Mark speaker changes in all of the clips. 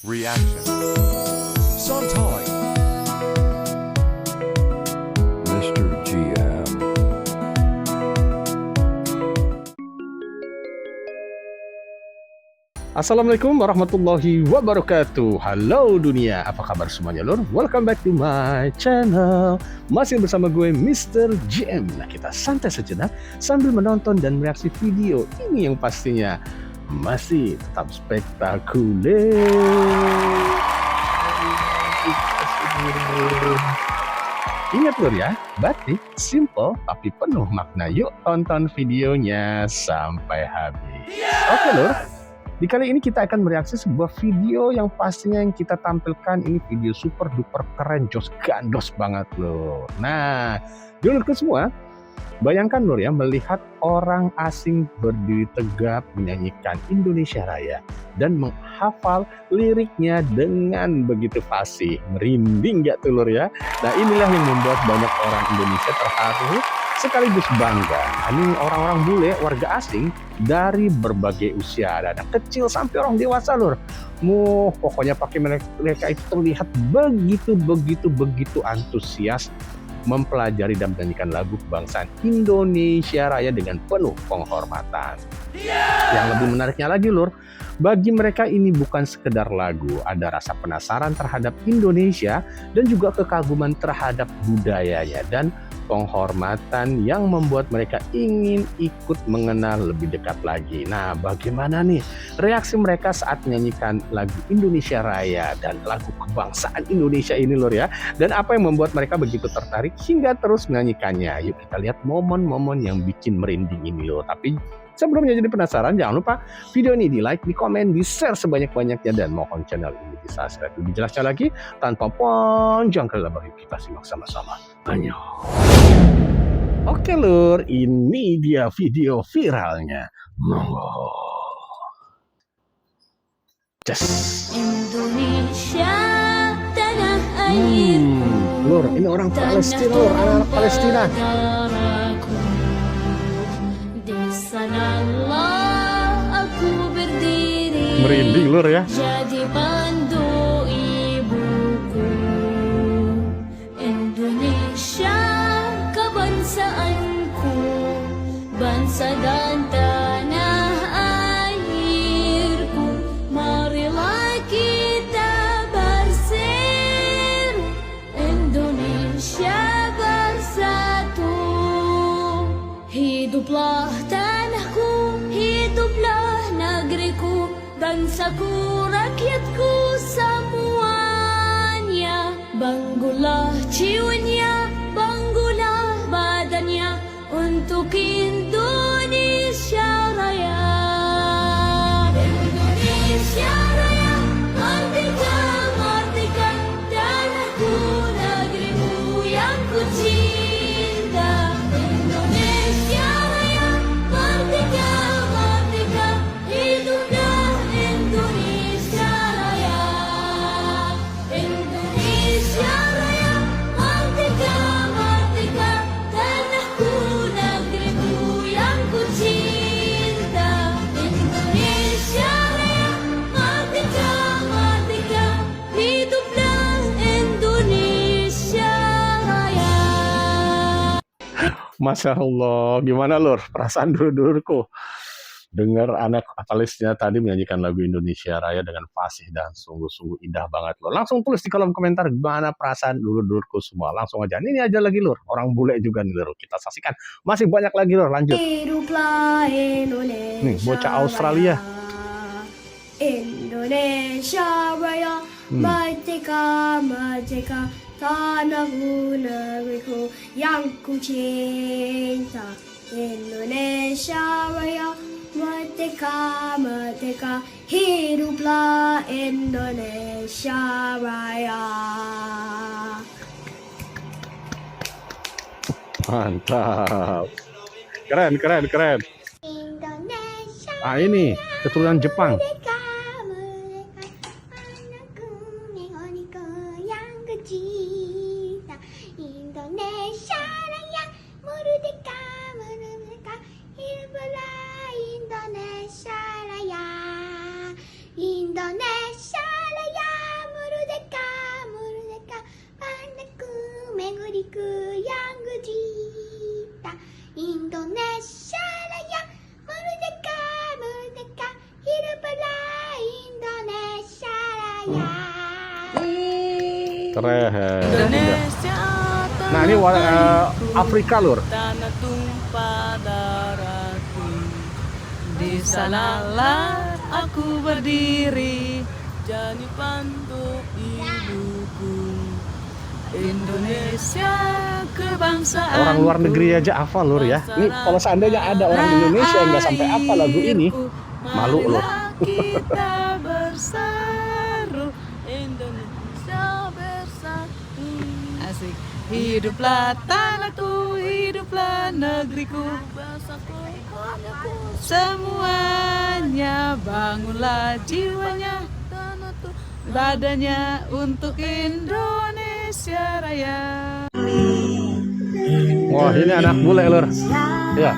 Speaker 1: Reaction. Santai.
Speaker 2: Mr. GM.
Speaker 3: Assalamualaikum warahmatullahi wabarakatuh. Halo dunia, apa kabar semuanya lor? Welcome back to my channel. Masih bersama gue Mr. GM. Nah, kita santai sejenak sambil menonton dan mereaksi video ini yang pastinya masih tetap spektakuler. Ingat lor ya, batik simple tapi penuh makna. Yuk tonton videonya sampai habis. Oke lor. Di kali ini kita akan mereaksi sebuah video yang pastinya yang kita tampilkan ini video super duper keren, jos gandos banget loh. Nah, dulurku semua, bayangkan loh ya melihat orang asing berdiri tegap menyanyikan Indonesia Raya dan menghafal liriknya dengan begitu fasih. Merinding gak tuh lur ya? Nah, inilah yang membuat banyak orang Indonesia terharu sekaligus bangga. Ini orang-orang bule, warga asing dari berbagai usia, ada anak kecil sampai orang dewasa lur. Pokoknya pakai mereka itu terlihat begitu antusias mempelajari dan menyanyikan lagu kebangsaan Indonesia Raya dengan penuh penghormatan. Yang lebih menariknya lagi lur, bagi mereka ini bukan sekedar lagu, ada rasa penasaran terhadap Indonesia dan juga kekaguman terhadap budayanya dan penghormatan yang membuat mereka ingin ikut mengenal lebih dekat lagi. Nah, bagaimana nih reaksi mereka saat menyanyikan lagu Indonesia Raya dan lagu kebangsaan Indonesia ini lor ya? Dan apa yang membuat mereka begitu tertarik hingga terus menyanyikannya? Yuk kita lihat momen-momen yang bikin merinding ini lor. Tapi sebelumnya jadi penasaran, jangan lupa video ini di like, di komen, di share sebanyak-banyaknya, dan mohon channel ini di subscribe. Lebih jelasnya lagi, tanpa panjang kali lebar, kita simak sama-sama. Banyak. Oke lur, ini dia video viralnya. Monggo. Just.
Speaker 4: Indonesia tanah air.
Speaker 3: Lur, ini orang Palestina lur, anak-anak Palestina.
Speaker 4: Sanalah aku berdiri,
Speaker 3: Merinding lur ya.
Speaker 4: jadi pandu ibuku. Indonesia kebangsaanku, bangsa dan tanah airku. Marilah kita bersatu, Indonesia bersatu. Hiduplah tanahku, hiduplah negeriku, bangsaku, rakyatku semuanya. Banggulah jiwanya, banggulah badannya untuk Indonesia Raya. Indonesia Raya, merdeka, merdeka, tanahku, negerimu yang ku cinta. Indonesia Raya, merdeka, merdeka, hiduplah Indonesia Raya. Indonesia Raya, merdeka, merdeka, tanahku, negerimu yang ku cinta. Indonesia Raya, merdeka, merdeka, hiduplah Indonesia Raya.
Speaker 3: Masya Allah, gimana lur perasaan dulur-dulurku dengar anak Palestina tadi menyanyikan lagu Indonesia Raya dengan fasih dan sungguh-sungguh indah banget lur. Langsung tulis di kolom komentar gimana perasaan dulur-dulurku semua. Langsung aja, ini aja lagi lur, orang bule juga nih lur. Kita saksikan, masih banyak lagi lur, lanjut.
Speaker 4: Hiduplah Indonesia
Speaker 3: Nih, bocah Australia.
Speaker 4: Indonesia Raya, merdeka, merdeka, tanahku, negeriku yang ku cinta. Indonesia Raya, merdeka, merdeka, hiduplah Indonesia Raya.
Speaker 3: Mantap. Keren.
Speaker 4: Indonesia
Speaker 3: Ah, ini keturunan Jepang.
Speaker 4: merdeka, merdeka, anakku, negeriku yang ku cinta. Indonesia Raya, merdeka, merdeka, hiduplah Indonesia Raya. Indonesia Raya,
Speaker 3: Keren.
Speaker 5: Indonesia
Speaker 3: Nah ini Afrika lur.
Speaker 5: tanah tumpah darahku. Di sanalah aku berdiri jadi pantu ibuku. Indonesia kebangsaan.
Speaker 3: Orang luar negeri aja hafal lur ya. Ini kalau seandainya ada orang Indonesia yang nggak sampai hafal lagu ini, malu lur.
Speaker 5: Kita berseru Indonesia bersatu. Asik. Hiduplah tanahku, hiduplah negeriku, bahasaku, konyaku. Semuanya bangunlah jiwanya, badannya untuk Indonesia Raya.
Speaker 3: Wah ini anak bule lur. Ya.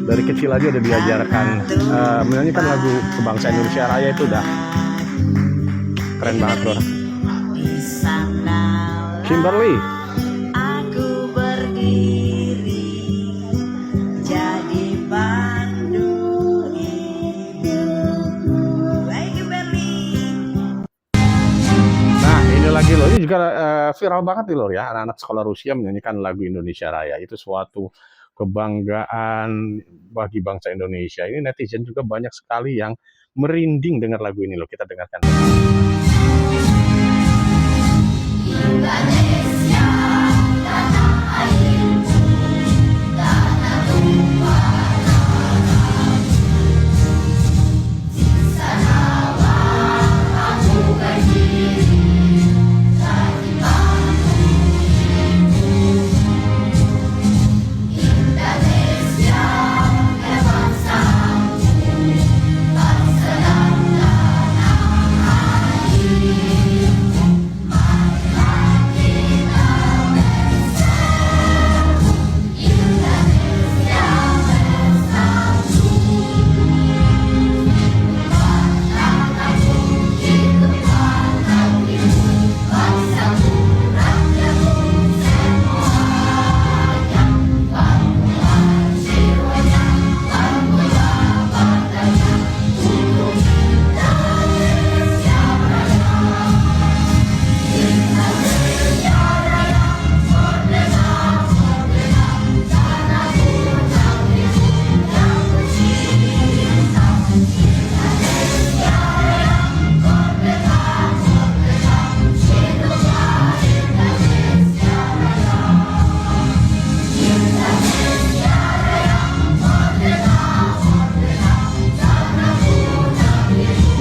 Speaker 3: Dari kecil aja udah diajarkan menyanyikan lagu kebangsaan Indonesia Raya itu udah keren banget lur. Kimberly.
Speaker 5: Aku berdiri jadi pandu hidupku. Hai Kimberly.
Speaker 3: Nah ini lagi loh, ini juga viral banget nih lor ya, anak-anak sekolah Rusia menyanyikan lagu Indonesia Raya. Itu suatu kebanggaan bagi bangsa Indonesia. Ini netizen juga banyak sekali yang merinding dengar lagu ini loh. Kita dengarkan.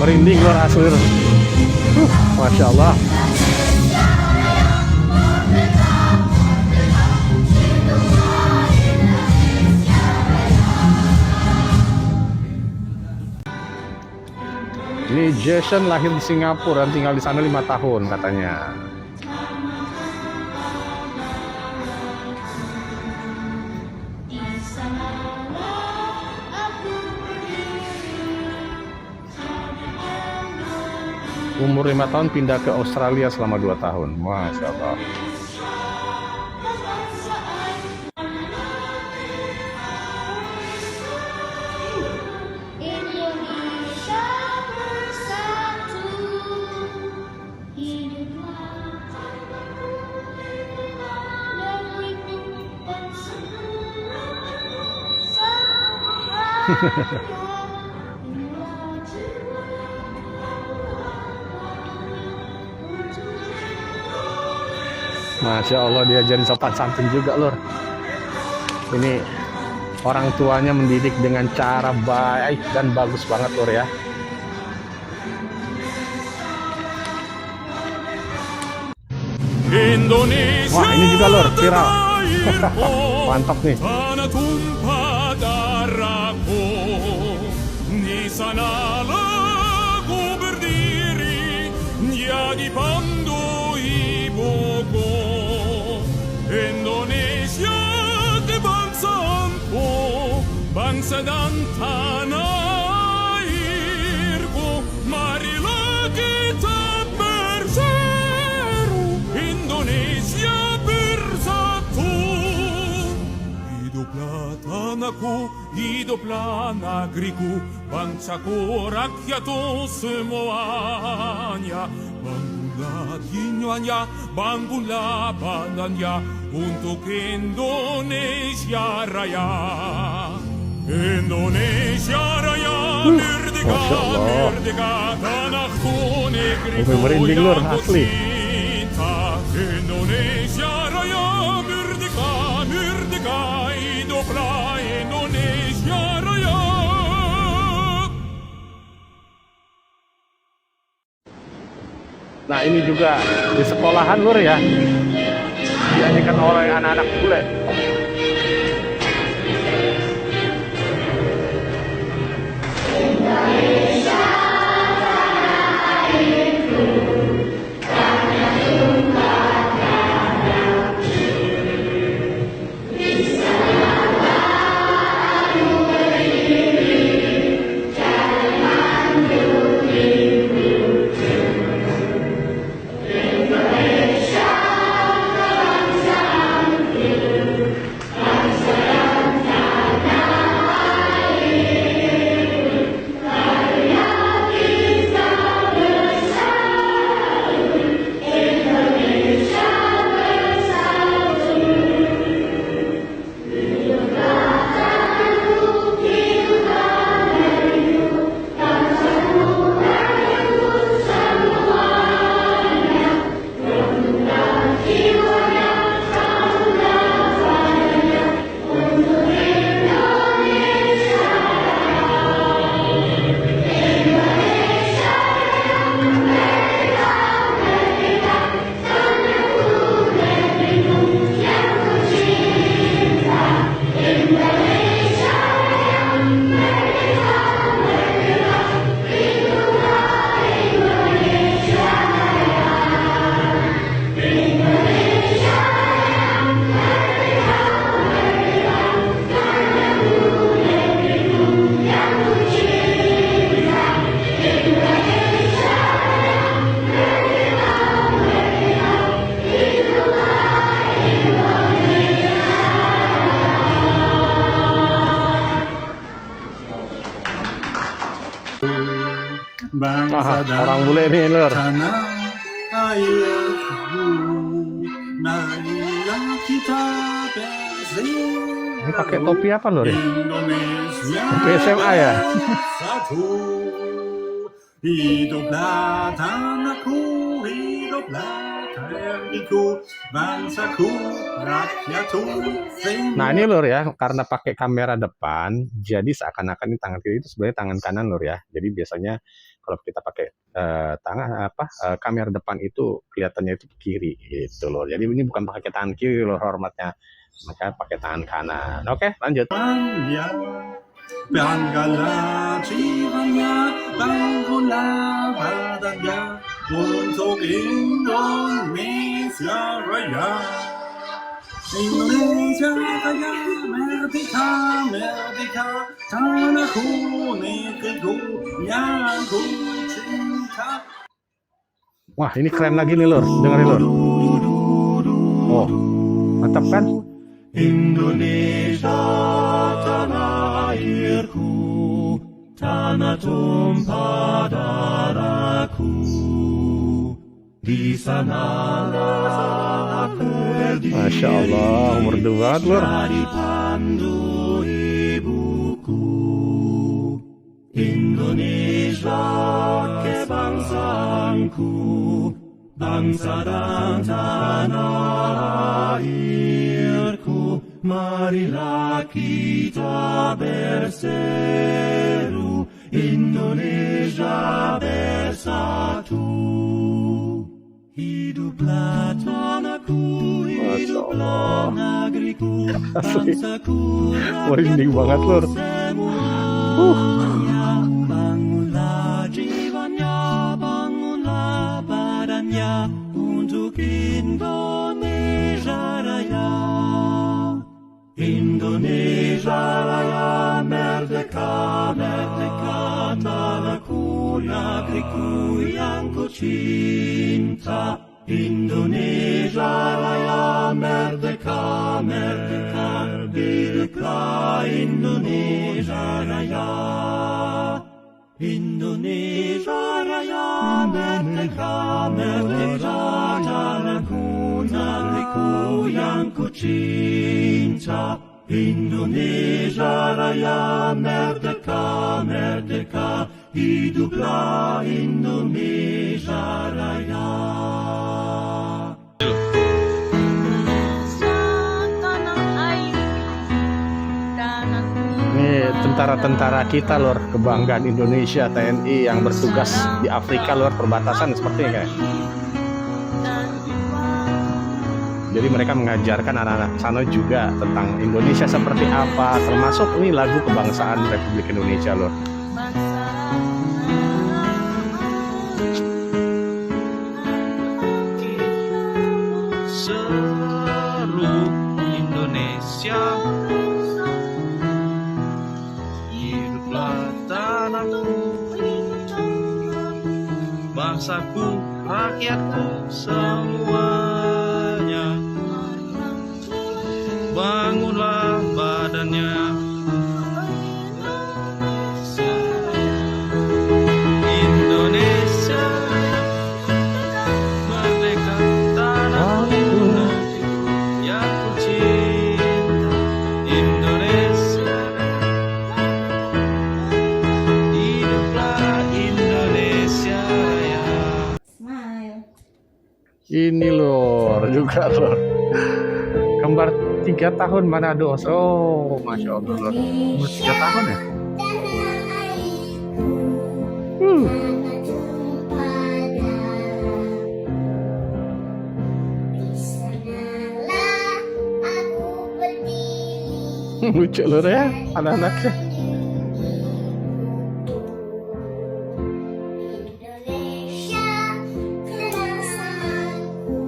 Speaker 3: Merinding luar asli. Masya Allah. Ini Jason lahir di Singapura dan tinggal di sana 5 tahun katanya. Umur 5 tahun pindah ke Australia selama 2 tahun. Masya Allah.
Speaker 4: Indonesia bersatu, hiduplah negeriku bersatu.
Speaker 3: Masya Allah diajarin sopan santun juga lor. Ini orang tuanya mendidik dengan cara baik dan bagus banget lor ya.
Speaker 6: Indonesia.
Speaker 3: Wah ini juga lor viral. Mantap nih.
Speaker 6: Tanah tumpah darahku, di sanalah ku berdiri jadi pandu ibuku. Indonesia kebangsaanku, bangsa dan tanah airku. Marilah kita bersatu, Indonesia bersatu. hiduplah tanahku, hiduplah negeriku, bangsaku, rakyatku semuanya. Bangunlah jiwanya, bangunlah badannya untuk Indonesia Raya. Indonesia Raya, merdeka,
Speaker 3: Masya Allah.
Speaker 6: merdeka, tanahku, negeriku
Speaker 3: Sampai merinding, Lur,
Speaker 6: yang
Speaker 3: asli.
Speaker 6: kucinta. Indonesia Raya, merdeka, merdeka, hiduplah Indonesia Raya.
Speaker 3: Nah ini juga di sekolahan Lur ya, dinyanyikan oleh anak-anak bule.
Speaker 7: Bangsa dan
Speaker 3: Orang bule nih Lur.
Speaker 7: tanah airku, marilah kita bersatu.
Speaker 3: Ini pakai topi apa Lur?
Speaker 7: Indonesia
Speaker 3: Topi SMA ya?
Speaker 7: satu. Hiduplah tanahku, hiduplah negeriku, bangsaku, rakyatku.
Speaker 3: Nah ini Lur ya, karena pakai kamera depan, jadi seakan-akan ini tangan kiri itu sebenarnya tangan kanan Lur ya. Jadi biasanya kalau kita pakai kamera depan itu kelihatannya itu kiri gitu Lur. Jadi ini bukan pakai tangan kiri Lur hormatnya, maka pakai tangan kanan. Oke, lanjut.
Speaker 7: Banggalah jiwanya, bangunlah badannya untuk Indonesia Raya. Indonesia Raya, merdeka, merdeka, tanahku, negeriku yang ku cinta.
Speaker 3: Wah ini keren lagi nih Lur, dengerin Lur. Oh, mantap kan?
Speaker 6: Indonesia tanah airku, tanah tumpah darahku. Di sanalah aku berdiri,
Speaker 3: Masya Allah, merdu banget Lur.
Speaker 6: jadi pandu ibuku. Indonesia kebangsaanku, bangsa dan tanah airku. Marilah kita berseru, Indonesia bersatu. Hiduplah tanahku, hiduplah negeriku, bangsaku,
Speaker 3: Merinding banget Lur.
Speaker 6: semuanya. Bangunlah jiwanya, bangunlah badannya untuk Indonesia Raya. Indonesia Raya, merdeka, merdeka, tanahku, negeriku yang ku cinta. Indonesia Raya, merdeka, merdeka, bila Merdeka Indonesia Raya. Indonesia Raya, merdeka, merdeka, tanahku, negeriku yang ku cinta. Indonesia Raya, merdeka, merdeka, hiduplah Indonesia Raya.
Speaker 3: Ini tentara-tentara kita lor, kebanggaan Indonesia, TNI yang bertugas di Afrika lor, perbatasan seperti ini kayak. Jadi mereka mengajarkan anak-anak sana juga tentang Indonesia seperti apa, termasuk ini lagu kebangsaan Republik Indonesia lor.
Speaker 8: Seru Indonesia, hiduplah tanahku, bangsaku, rakyatku semuanya, bangunlah badannya. Indonesia merdeka, tanahku, yang ku cinta. Indonesia, hiduplah Indonesia Raya.
Speaker 3: Ini lor juga lor, kembar 3 tahun Manado. Oh, masya Allah lor, umur 3 tahun ya. Lucu lor ya anak-anaknya.
Speaker 4: Indonesia, kebangsanaku,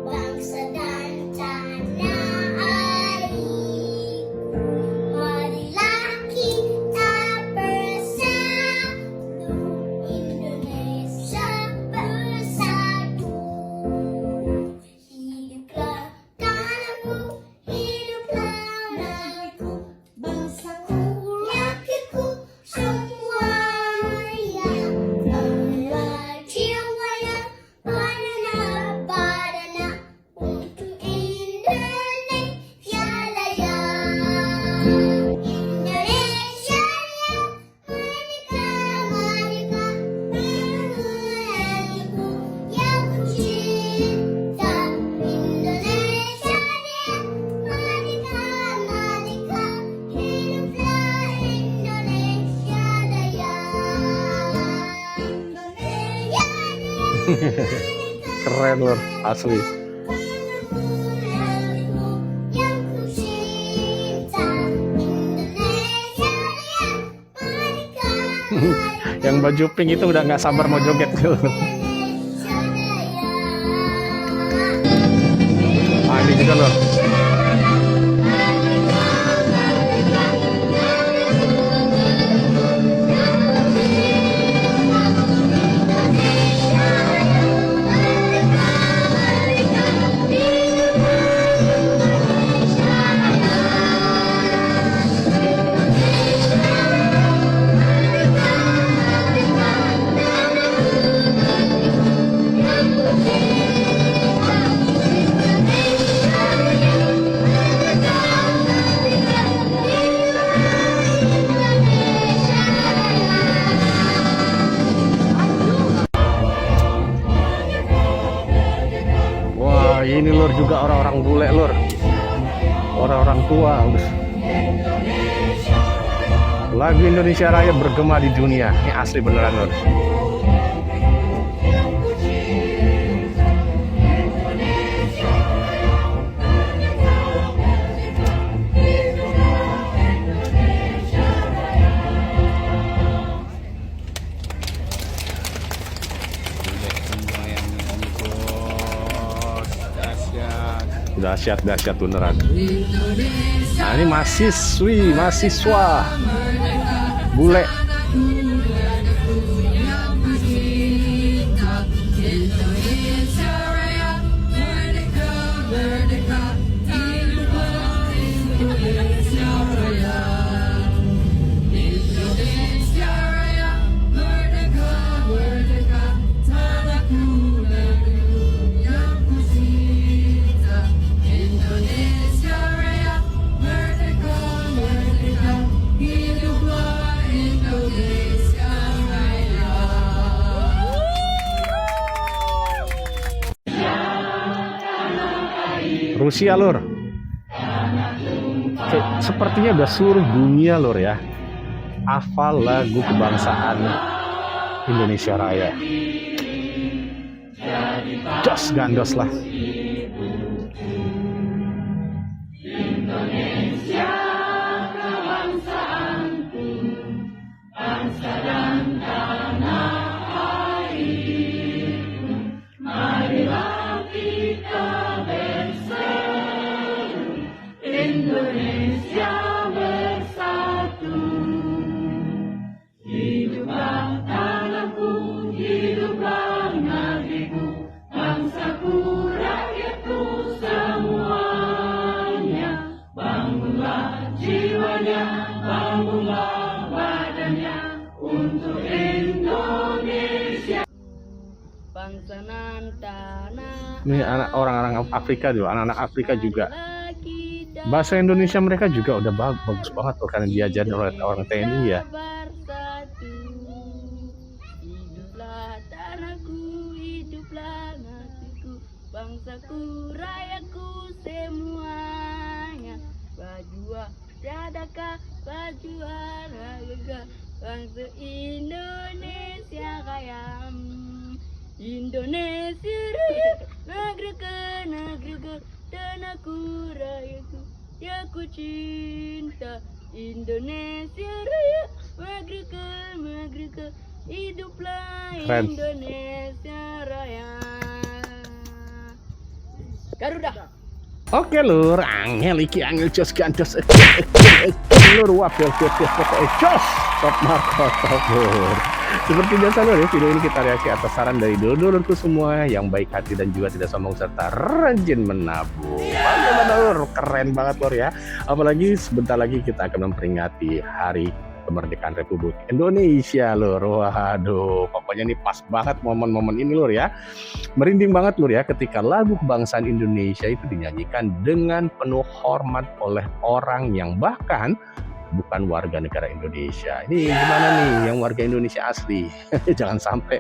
Speaker 4: bangsa dan tanah airku. Marilah kita bersatu, Indonesia bersatu. Hiduplah tanahku, hiduplah negeriku, bangsaku, rakyatku semuanya. Bangunlah jiwanya, badana untuk Indonesia Raya. Indonesia Raya, merdeka, merdeka, tanahku yang ku cinta. Indonesia Raya, merdeka, merdeka, hiduplah Indonesia Raya.
Speaker 3: Keren lor, asli.
Speaker 4: Yang ku cinta, Indonesia Raya, merdeka,
Speaker 3: Yang baju pink itu udah nggak sabar mau joget.
Speaker 4: Indonesia Raya.
Speaker 3: Ah, ini juga lor. Wah, ini lor juga orang-orang bule lor, orang-orang tua. Lagu Indonesia Raya bergema di dunia. Ini asli beneran lor. Dahsyat, dahsyat beneran. Nah, ini mahasiswa bule. Rusia lur. Sepertinya udah seluruh dunia lur ya hafal lagu kebangsaan Indonesia Raya. Jos gandos lah.
Speaker 5: Bangsa nan tanah.
Speaker 3: Ini anak orang-orang Afrika juga, anak-anak Afrika juga. Bahasa Indonesia mereka juga udah bagus banget tuh karena diajarin oleh orang TNI ya.
Speaker 5: Bersatu, hiduplah tanahku, hiduplah nasiku, bangsaku, rayaku semuanya. Bajua dadaka, bajua ragaga, bangsa Indonesia Raya. Indonesia Raya, negeriku, tanahku, rayaku, ya ku cinta. Indonesia Raya, negeriku, hiduplah
Speaker 3: Keren.
Speaker 5: Indonesia Raya. Garuda.
Speaker 3: Oke lur, angel iki angel jos gandos lur wapel pokoknya jos top markot lur. Seperti biasa lur ya, video ini kita reaksi atas saran dari dulurku semua yang baik hati dan juga tidak sombong serta rajin menabung. Bagaimana lur? Keren banget lur ya. Apalagi sebentar lagi kita akan memperingati hari kemerdekaan Republik Indonesia lur. Waduh, pokoknya ini pas banget momen-momen ini lur ya. Merinding banget lur ya ketika lagu kebangsaan Indonesia itu dinyanyikan dengan penuh hormat oleh orang yang bahkan bukan warga negara Indonesia. Ini gimana nih yang warga Indonesia asli? Jangan sampai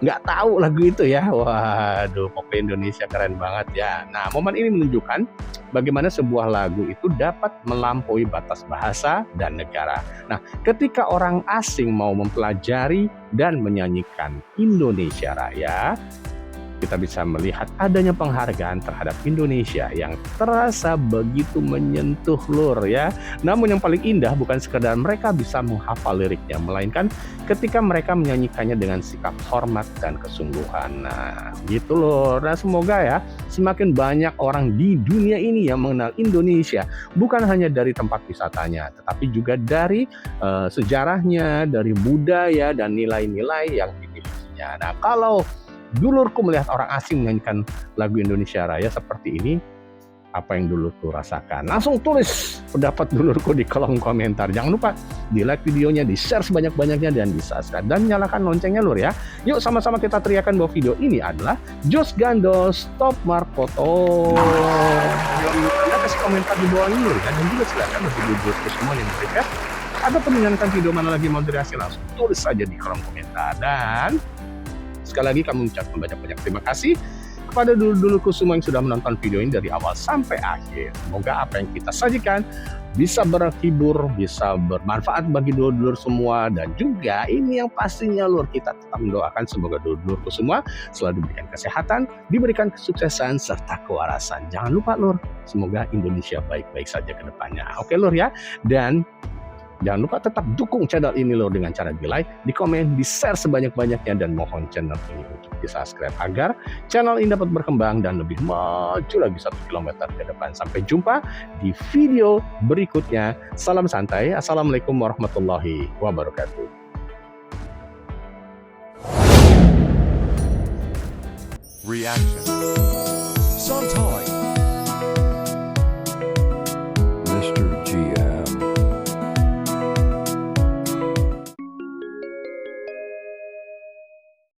Speaker 3: nggak tahu lagu itu ya. Waduh, pokoknya Indonesia keren banget ya. Nah, momen ini menunjukkan bagaimana sebuah lagu itu dapat melampaui batas bahasa dan negara. Nah, ketika orang asing mau mempelajari dan menyanyikan Indonesia Raya, kita bisa melihat adanya penghargaan terhadap Indonesia yang terasa begitu menyentuh lur ya. Namun yang paling indah bukan sekedar mereka bisa menghafal liriknya, melainkan ketika mereka menyanyikannya dengan sikap hormat dan kesungguhan. Nah, gitu lur. Nah, semoga ya semakin banyak orang di dunia ini yang mengenal Indonesia, bukan hanya dari tempat wisatanya, tetapi juga dari sejarahnya, dari budaya dan nilai-nilai yang dimilikinya. Nah, kalau dulurku melihat orang asing menyanyikan lagu Indonesia Raya seperti ini, apa yang dulurku rasakan? Langsung tulis pendapat dulurku di kolom komentar. Jangan lupa di like videonya, di share sebanyak-banyaknya, dan di subscribe. Dan nyalakan loncengnya lur ya. Yuk sama-sama kita teriakan bahwa video ini adalah Jos Gandos Top Markoto. Jangan lupa kasih komentar di bawah ini lur ya. Dan juga silakan bagi dulurku semua yang request atau menyanyikan video mana lagi mau direaksi, langsung tulis saja di kolom komentar. Dan sekali lagi kami mengucapkan banyak-banyak terima kasih kepada dulur-dulurku semua yang sudah menonton video ini dari awal sampai akhir. Semoga apa yang kita sajikan bisa berhibur, bisa bermanfaat bagi dulur-dulur semua. Dan juga ini yang pastinya lur, kita tetap mendoakan semoga dulur-dulurku semua selalu diberikan kesehatan, diberikan kesuksesan, serta kewarasan. Jangan lupa lur, semoga Indonesia baik-baik saja ke depannya. Oke lur ya, dan jangan lupa tetap dukung channel ini lor dengan cara di like, di komen, di share sebanyak-banyaknya, dan mohon channel ini untuk di subscribe agar channel ini dapat berkembang dan lebih maju lagi 1 kilometer ke depan. Sampai jumpa di video berikutnya. Salam santai. Assalamualaikum warahmatullahi wabarakatuh.
Speaker 1: Reaction. Sontai.